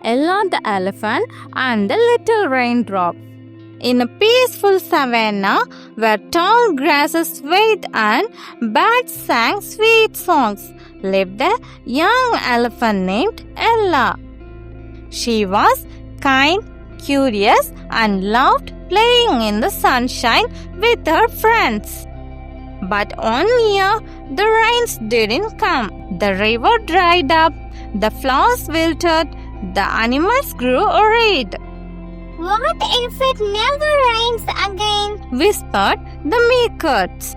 Ella the elephant and the little raindrop. In a peaceful savanna where tall grasses waved and birds sang sweet songs, lived a young elephant named Ella. She was kind, curious, and loved playing in the sunshine with her friends. But one year, the rains didn't come. The river dried up, the flowers wilted, the animals grew worried. What if it never rains again? Whispered the meerkats.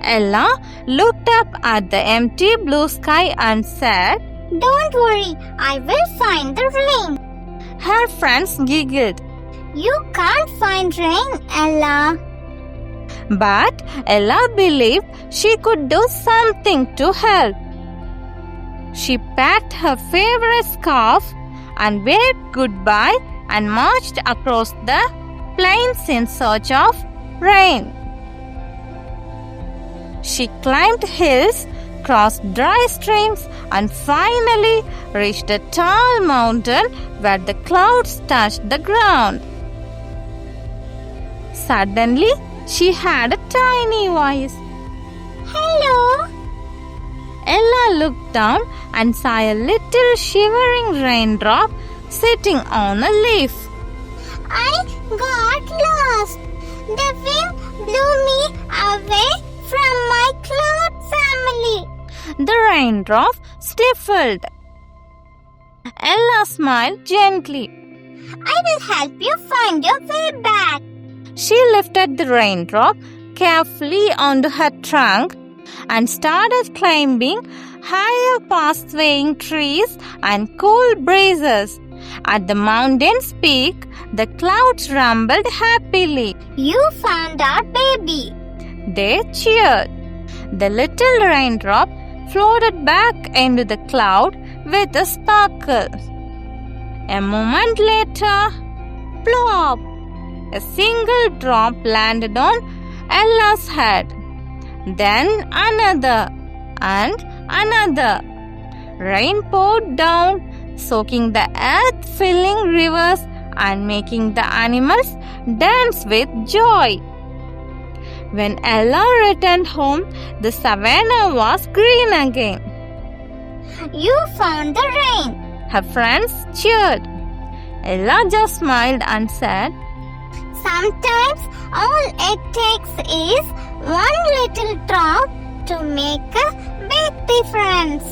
Ella looked up at the empty blue sky and said, Don't worry, I will find the rain. Her friends giggled. You can't find rain, Ella. But Ella believed she could do something to help. She packed her favorite scarf and waved goodbye and marched across the plains in search of rain. She climbed hills, crossed dry streams, and finally reached a tall mountain where the clouds touched the ground. Suddenly, she had a tiny voice. Hello. Ella looked down and saw a little shivering raindrop sitting on a leaf. I got lost. The wind blew me away from my cloud family. The raindrop sniffled. Ella smiled gently. I will help you find your way back. She lifted the raindrop carefully onto her trunk and started climbing higher past swaying trees and cool breezes. At the mountain's peak, the clouds rumbled happily. You found our baby. They cheered. The little raindrop floated back into the cloud with a sparkle. A moment later, plop! A single drop landed on Ella's head. Then another and another. Rain poured down, soaking the earth, filling rivers, and making the animals dance with joy. When Ella returned home, the savanna was green again. You found the rain. Her friends cheered. Ella just smiled and said, Sometimes all it takes is one little drop to make a big difference.